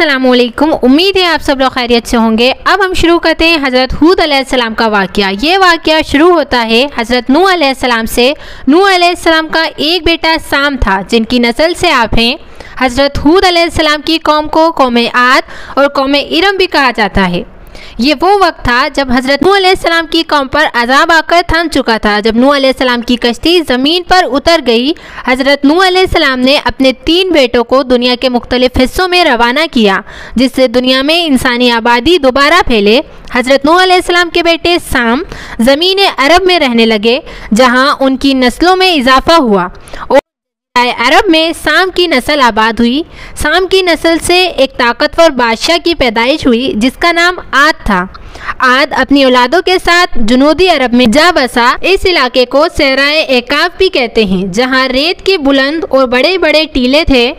अस्सलामुअलैकुम। उम्मीद है आप सब लोग खैरियत से होंगे। अब हम शुरू करते हैं हज़रत हूद अलैहिस्सलाम का वाक़या। ये वाक़या शुरू होता है हज़रत नूह अलैहिस्सलाम से। नूह अलैहिस्सलाम का एक बेटा साम था, जिनकी नस्ल से आप हैं। हज़रत हूद अलैहिस्सलाम की कौम को कौम आद और कौम इरम भी कहा जाता है। ये वो वक्त था जब हज़रत नूह अलैहिस्सलाम की कौम पर अज़ाब आकर थम चुका था। जब नूह अलैहिस्सलाम की कश्ती ज़मीन पर उतर गई, हज़रत नूह अलैहिस्सलाम ने अपने 3 बेटों को दुनिया के मुख्तलिफ हिस्सों में रवाना किया, जिससे दुनिया में इंसानी आबादी दोबारा फैले। हज़रत नूह अलैहिस्सलाम के बेटे साम ज़मीन अरब में रहने लगे, जहाँ उनकी नस्लों में इजाफा हुआ और अरब में साम की नस्ल आबाद हुई। साम की नस्ल से एक ताकतवर बादशाह की पैदाइश हुई, जिसका नाम आद था। आद अपनी औलादों के साथ जुनूदी अरब में जा बसा। इस इलाके को सहराए एकाफ भी कहते हैं, जहाँ रेत के बुलंद और बड़े बड़े टीले थे।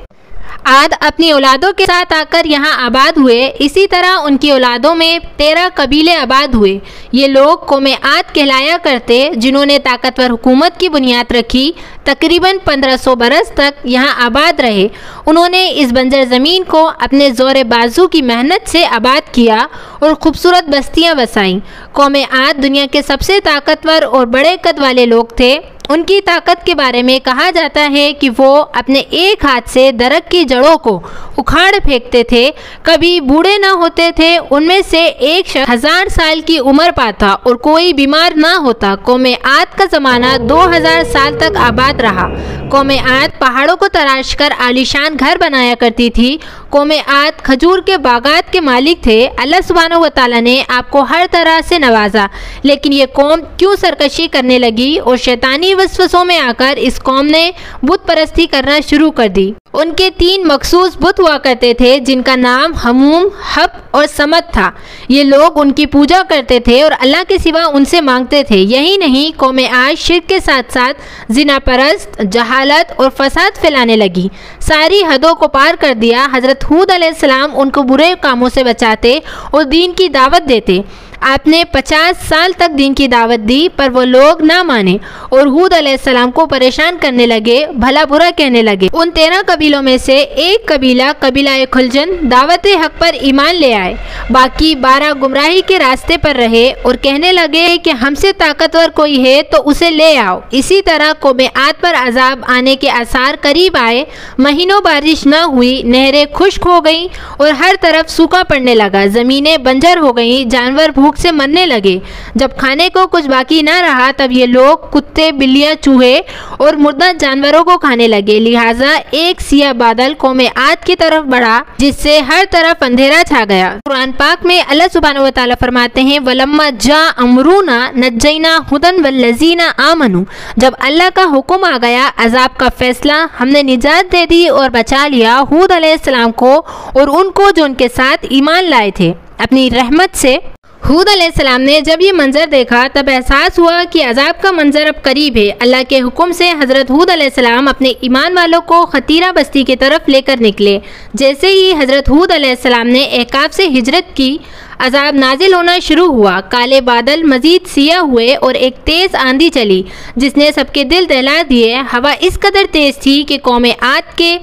आद अपनी औलादों के साथ आकर यहाँ आबाद हुए। इसी तरह उनकी औलादों में 13 कबीले आबाद हुए। ये लोग कौम आद कहलाया करते, जिन्होंने ताकतवर हुकूमत की बुनियाद रखी। तकरीबन 1500 बरस तक यहाँ आबाद रहे। उन्होंने इस बंजर ज़मीन को अपने ज़ोर बाजू की मेहनत से आबाद किया और ख़ूबसूरत बस्तियाँ बसाईं। कौम आद दुनिया के सबसे ताकतवर और बड़े कद वाले लोग थे। उनकी ताकत के बारे में कहा जाता है कि वो अपने एक हाथ से दरख्त की जड़ों को उखाड़ फेंकते थे। कभी बूढ़े ना होते थे। उनमें से एक शख्स 1000 साल की उम्र पाता और कोई बीमार ना होता। कौम आद का ज़माना 2000 साल तक आबाद रहा। कौम आद पहाड़ों को तराश कर आलीशान घर बनाया करती थी। कौम आद खजूर के बागात के मालिक थे। अल्लाह सुब्हानहू व तआला ने आपको हर तरह से नवाजा, लेकिन ये कौम क्यों सरकशी करने लगी और शैतानी वसवसों में आकर इस कौम ने बुत परस्ती करना शुरू कर दी। उनके 3 मखसूस बुत हुआ करते थे, जिनका नाम हमूम, हब और समद था। ये लोग उनकी पूजा करते थे और अल्लाह के सिवा उनसे मांगते थे। यही नहीं, कौम आद शिर्क के साथ साथ जिना परस्त, जहालत और फसाद फैलाने लगी। सारी हदों को पार कर दिया। हज़रत हूद अलैहिस्सलाम उनको बुरे कामों से बचाते और दीन की दावत देते। आपने 50 साल तक दीन की दावत दी, पर वो लोग ना माने और हूद अलैहिस्सलाम को परेशान करने लगे, भला बुरा कहने लगे। उन 13 कबीलों में से एक कबीला, कबीला खुलजन, दावत हक पर ईमान ले आए। बाकी 12 गुमराही के रास्ते पर रहे और कहने लगे कि हमसे ताकतवर कोई है तो उसे ले आओ। इसी तरह कौम आद पर अजाब आने के आसार करीब आए। महीनों बारिश न हुई, नहरें खुश्क हो गईं और हर तरफ सूखा पड़ने लगा। ज़मीनें बंजर हो गईं, जानवर भूख से मरने लगे। जब खाने को कुछ बाकी ना रहा, तब ये लोग कुत्ते, बिल्लियां, चूहे और मुर्दा जानवरों को खाने लगे। लिहाजा एक सिया बादल कौम आद की तरफ बढ़ा, जिससे हर तरफ अंधेरा छा गया। कुरान पाक में अल्लाह सुब्हानहू व तआला फरमाते हैं, वलम्मा जा अमरूना नज्जैना हुदन वल्लज़ीना आमनू। जब अल्लाह का हुक्म आ गया, अजाब का फैसला, हमने निजात दे दी और बचा लिया हूद अलैहिस्सलाम को और उनको जो उनके साथ ईमान लाए थे अपनी रहमत से। हूद अलैहिस्सलाम ने जब ये मंजर देखा, तब एहसास हुआ कि अजाब का मंजर अब करीब है। अल्लाह के हुक्म से हज़रत हूद अलैहिस्सलाम अपने ईमान वालों को खतीरा बस्ती की तरफ लेकर निकले। जैसे ही हज़रत हूद अलैहिस्सलाम ने एकाफ से हिजरत की, अजाब नाजिल होना शुरू हुआ। काले बादल मजीद सिया हुए और एक तेज़ आंधी चली, जिसने सबके दिल दहला दिए। हवा इस कदर तेज़ थी कि कौम आद के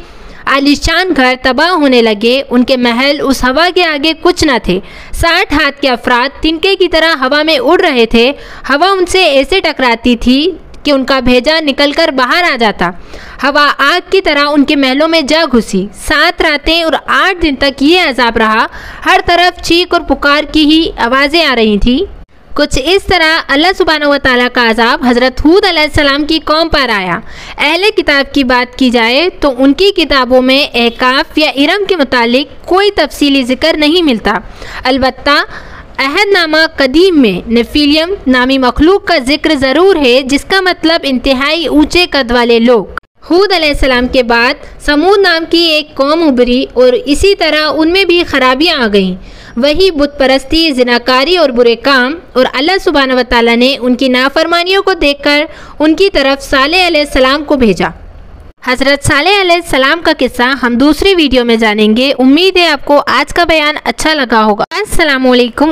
आलीशान घर तबाह होने लगे। उनके महल उस हवा के आगे कुछ न थे। 60 हाथ के अफराद तिनके की तरह हवा में उड़ रहे थे। हवा उनसे ऐसे टकराती थी कि उनका भेजा निकलकर बाहर आ जाता। हवा आग की तरह उनके महलों में जा घुसी। 7 रातें और 8 दिन तक ये अजाब रहा। हर तरफ चीख और पुकार की ही आवाज़ें आ रही थी। कुछ इस तरह अल्लाह सुब्हानहू व तआला का अजाब हज़रत हूद अलैहिस्सलाम की कौम पर आया। अहले किताब की बात की जाए तो उनकी किताबों में एकाफ या इरम के मुतालिक कोई तफसीली ज़िक्र नहीं मिलता। अलबत्ता अहदनामा कदीम में नेफिलियम नामी मखलूक का जिक्र ज़रूर है, जिसका मतलब इंतहाई ऊँचे कद वाले लोग। हूद अलैहिस्सलाम के बाद समूद नाम की एक कौम उभरी और इसी तरह उनमें भी खराबियाँ आ गईं। वही बुत परस्ती, जिनाकारी और बुरे काम। और अल्लाह सुब्हानहू व तआला ने उनकी नाफरमानियों को देखकर उनकी तरफ सालेह अलैहिस्सलाम को भेजा। हज़रत सालेह अलैहिस्सलाम का किस्सा हम दूसरी वीडियो में जानेंगे। उम्मीद है आपको आज का बयान अच्छा लगा होगा। अस्सलामुअलैकुम।